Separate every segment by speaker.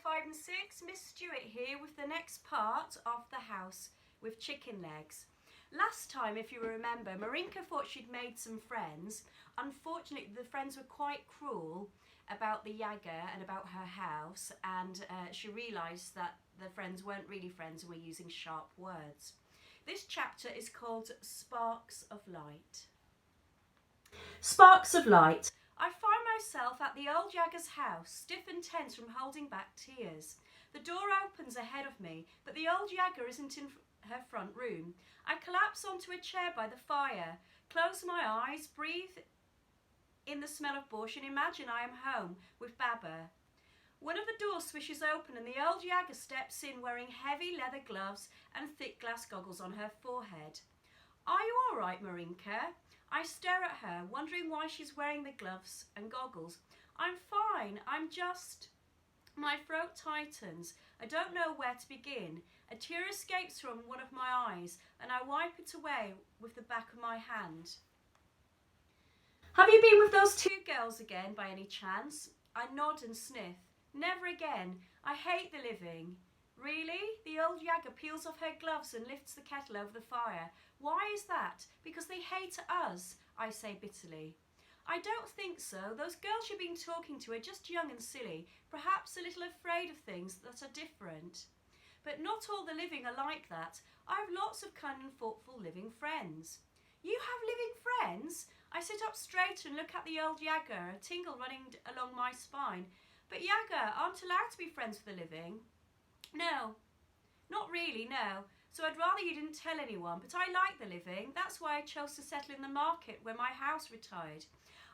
Speaker 1: 5 and 6, Miss Stewart here with the next part of the house with chicken legs. Last time, if you remember, Marinka thought she'd made some friends. Unfortunately, the friends were quite cruel about the Jager and about her house, and she realised that the friends weren't really friends and were using sharp words. This chapter is called Sparks of Light. Sparks of Light. I find myself at the old Jager's house, stiff and tense from holding back tears. The door opens ahead of me, but the old Jager isn't in her front room. I collapse onto a chair by the fire, close my eyes, breathe in the smell of bush and imagine I am home with Baba. One of the doors swishes open and the old Jager steps in wearing heavy leather gloves and thick glass goggles on her forehead. Are you all right, Marinka? I stare at her, wondering why she's wearing the gloves and goggles. I'm fine, I'm just... My throat tightens. I don't know where to begin. A tear escapes from one of my eyes and I wipe it away with the back of my hand. Have you been with those two girls again by any chance? I nod and sniff. Never again. I hate the living. Really? The old Jager peels off her gloves and lifts the kettle over the fire. Why is that? Because they hate us, I say bitterly. I don't think so. Those girls you've been talking to are just young and silly, perhaps a little afraid of things that are different. But not all the living are like that. I have lots of kind and thoughtful living friends. You have living friends? I sit up straighter and look at the old Jager, a tingle running along my spine. But Jager aren't allowed to be friends with the living. No, not really, no. So I'd rather you didn't tell anyone, but I like the living. That's why I chose to settle in the market where my house retired.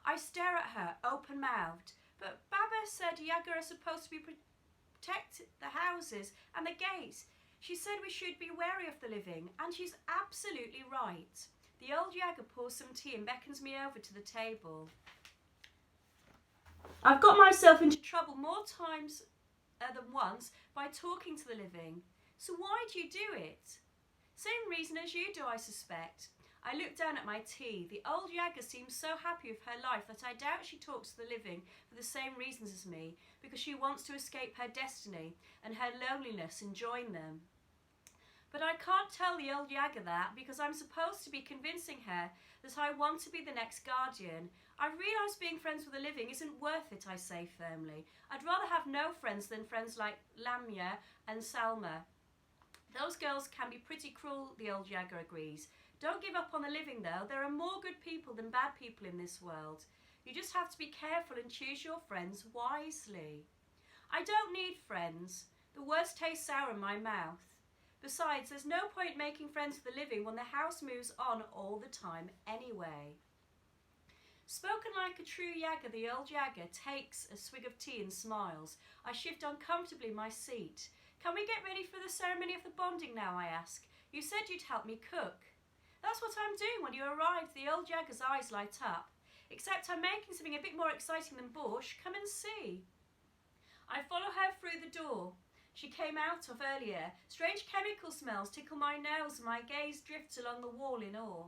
Speaker 1: I stare at her, open-mouthed. But Baba said Jager are supposed to protect the houses and the gates. She said we should be wary of the living, and she's absolutely right. The old Jager pours some tea and beckons me over to the table. I've got myself into trouble more times than once by talking to the living. So why do you do it? Same reason as you do, I suspect. I look down at my tea. The old Jager seems so happy with her life that I doubt she talks to the living for the same reasons as me, because she wants to escape her destiny and her loneliness and join them. But I can't tell the old Jager that because I'm supposed to be convincing her that I want to be the next guardian. I realise being friends with the living isn't worth it, I say firmly. I'd rather have no friends than friends like Lamia and Salma. Those girls can be pretty cruel, the old Jager agrees. Don't give up on the living though. There are more good people than bad people in this world. You just have to be careful and choose your friends wisely. I don't need friends. The words taste sour in my mouth. Besides, there's no point making friends with the living when the house moves on all the time anyway. Spoken like a true Jager, the old Jager takes a swig of tea and smiles. I shift uncomfortably in my seat. Can we get ready for the ceremony of the bonding now, I ask. You said you'd help me cook. That's what I'm doing when you arrive. The old Jager's eyes light up. Except I'm making something a bit more exciting than borscht. Come and see. I follow her through the door she came out of earlier. Strange chemical smells tickle my nose and my gaze drifts along the wall in awe.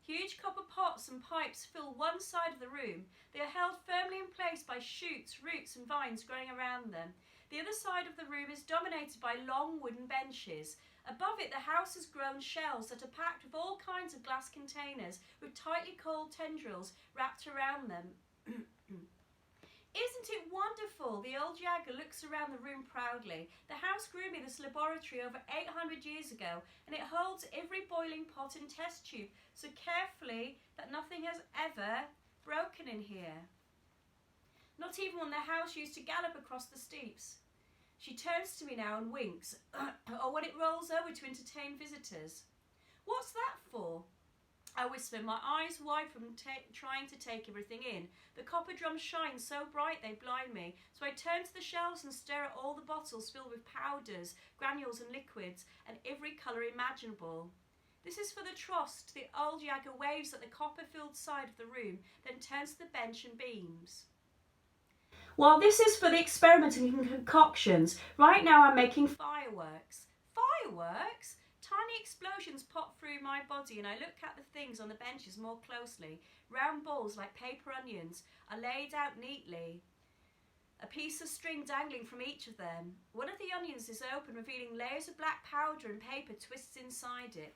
Speaker 1: Huge copper pots and pipes fill one side of the room. They are held firmly in place by shoots, roots and vines growing around them. The other side of the room is dominated by long wooden benches. Above it, the house has grown shelves that are packed with all kinds of glass containers with tightly coiled tendrils wrapped around them. Isn't it wonderful? The old Jager looks around the room proudly. The house grew me this laboratory over 800 years ago, and it holds every boiling pot and test tube so carefully that nothing has ever broken in here. Not even when the house used to gallop across the steeps. She turns to me now and winks, or when it rolls over to entertain visitors. What's that for? I whisper, my eyes wide from trying to take everything in. The copper drums shine so bright they blind me, so I turn to the shelves and stare at all the bottles filled with powders, granules and liquids, and every colour imaginable. This is for the trost. The old Jager waves at the copper-filled side of the room, then turns to the bench and beams. While this is for the experimenting concoctions, right now I'm making fireworks. Fireworks? Tiny explosions pop through my body and I look at the things on the benches more closely. Round balls like paper onions are laid out neatly. a piece of string dangling from each of them. One of the onions is open, revealing layers of black powder and paper twisted inside it.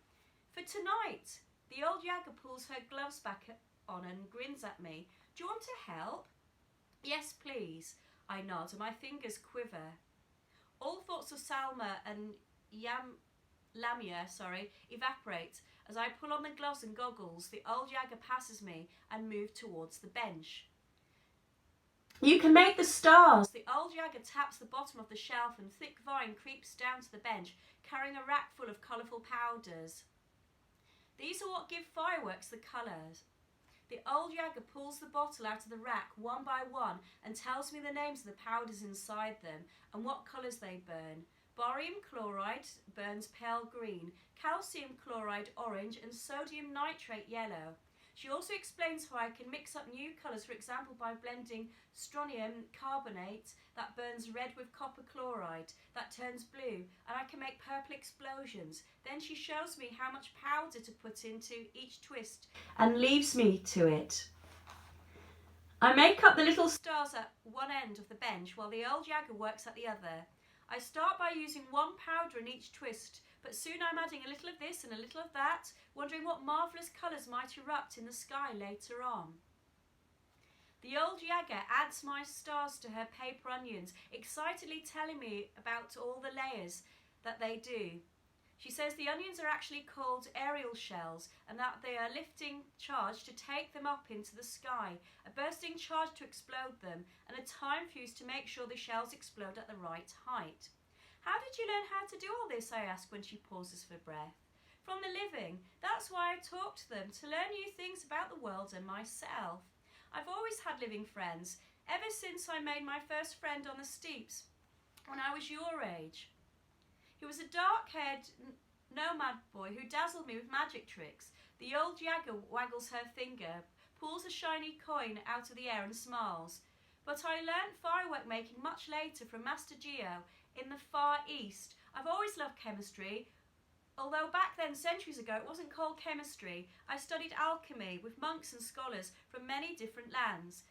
Speaker 1: For tonight. The old Jagger pulls her gloves back on and grins at me. Do you want to help? Yes, please. I nod and my fingers quiver. All thoughts of Salma and Lamia evaporate. As I pull on the gloves and goggles, the old Jagger passes me and moves towards the bench. You can make the stars. The old Jagger taps the bottom of the shelf and thick vine creeps down to the bench, carrying a rack full of colourful powders. These are what give fireworks the colours. The old Jagger pulls the bottle out of the rack one by one and tells me the names of the powders inside them and what colours they burn. Barium chloride burns pale green, calcium chloride orange and sodium nitrate yellow. She also explains how I can mix up new colours, for example by blending strontium carbonate that burns red with copper chloride that turns blue, and I can make purple explosions. Then she shows me how much powder to put into each twist and leaves me to it. I make up the little stars at one end of the bench while the old Jagger works at the other. I start by using one powder in each twist, but soon I'm adding a little of this and a little of that, wondering what marvellous colours might erupt in the sky later on. The old Jagger adds my stars to her paper onions, excitedly telling me about all the layers that they do. She says the onions are actually called aerial shells and that they are lifting charge to take them up into the sky, a bursting charge to explode them, and a time fuse to make sure the shells explode at the right height. How did you learn how to do all this? I ask when she pauses for breath. From the living. That's why I talk to them, to learn new things about the world and myself. I've always had living friends, ever since I made my first friend on the steeps when I was your age. He was a dark-haired nomad boy who dazzled me with magic tricks. The old Jagger waggles her finger, pulls a shiny coin out of the air and smiles. But I learnt firework making much later from Master Geo in the Far East. I've always loved chemistry, although back then, centuries ago, it wasn't called chemistry. I studied alchemy with monks and scholars from many different lands.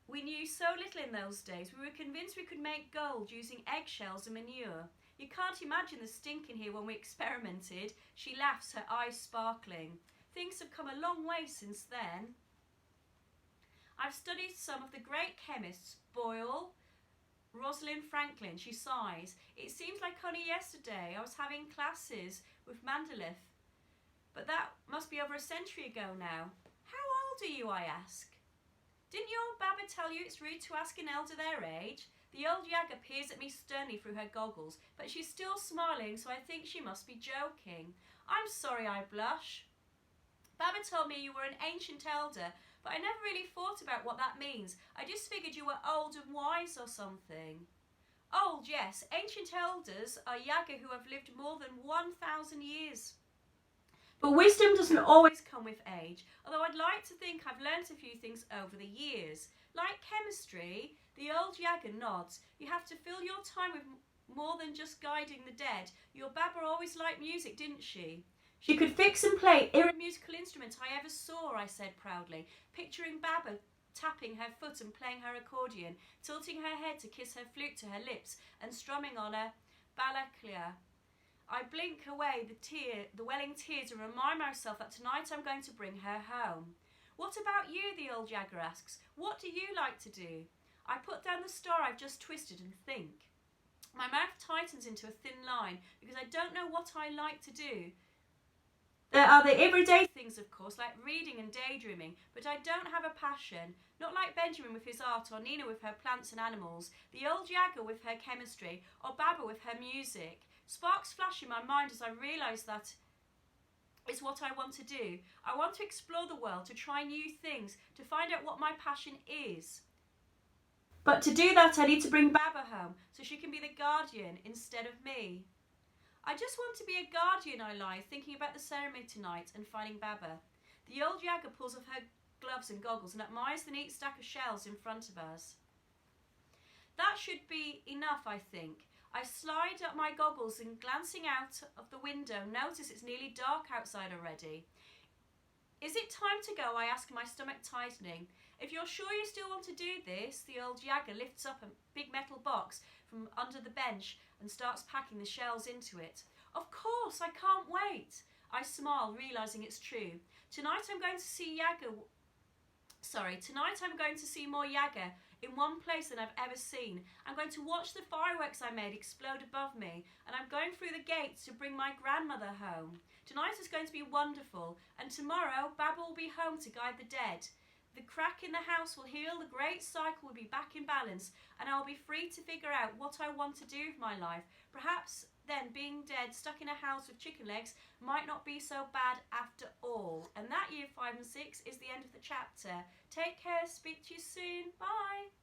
Speaker 1: We knew so little in those days. We were convinced we could make gold using eggshells and manure. You can't imagine the stink in here when we experimented. She laughs, her eyes sparkling. Things have come a long way since then. I've studied some of the great chemists, Boyle, Rosalind Franklin. She sighs. It seems like only yesterday I was having classes with Mendeleev, but that must be over a century ago now. How old are you, I ask? Didn't your Baba tell you it's rude to ask an elder their age? The old Jagger peers at me sternly through her goggles, but she's still smiling, so I think she must be joking. I'm sorry, I blush. Baba told me you were an ancient elder, but I never really thought about what that means. I just figured you were old and wise or something. Old, yes. Ancient elders are Jagger who have lived more than 1,000 years. But wisdom doesn't always come with age, although I'd like to think I've learnt a few things over the years. Like chemistry, the old Jagger nods. You have to fill your time with more than just guiding the dead. Your Baba always liked music, didn't she? She could fix and play every musical instrument I ever saw, I said proudly, picturing Baba tapping her foot and playing her accordion, tilting her head to kiss her flute to her lips and strumming on a balaklia. I blink away the welling tears and remind myself that tonight I'm going to bring her home. What about you, the old Jagger asks. What do you like to do? I put down the star I've just twisted and think. My mouth tightens into a thin line because I don't know what I like to do. There are the everyday things, of course, like reading and daydreaming, but I don't have a passion. Not like Benjamin with his art, or Nina with her plants and animals, the old Jagger with her chemistry, or Baba with her music. Sparks flash in my mind as I realise that it's what I want to do. I want to explore the world, to try new things, to find out what my passion is. But to do that, I need to bring Baba home, so she can be the guardian instead of me. I just want to be a guardian, I lie, thinking about the ceremony tonight and finding Baba. The old Jagger pulls off her gloves and goggles and admires the neat stack of shells in front of us. That should be enough, I think. I slide up my goggles and, glancing out of the window, notice it's nearly dark outside already. Is it time to go? I ask, my stomach tightening. If you're sure you still want to do this, the old Jagger lifts up a big metal box from under the bench and starts packing the shells into it. Of course, I can't wait. I smile, realising it's true. Tonight I'm going to see more Jagger in one place than I've ever seen. I'm going to watch the fireworks I made explode above me, and I'm going through the gates to bring my grandmother home. Tonight is going to be wonderful, and tomorrow Baba will be home to guide the dead. The crack in the house will heal, the great cycle will be back in balance, and I'll be free to figure out what I want to do with my life. Perhaps then being dead, stuck in a house with chicken legs, might not be so bad after all. And that year 5 and 6 is the end of the chapter. Take care, speak to you soon, bye.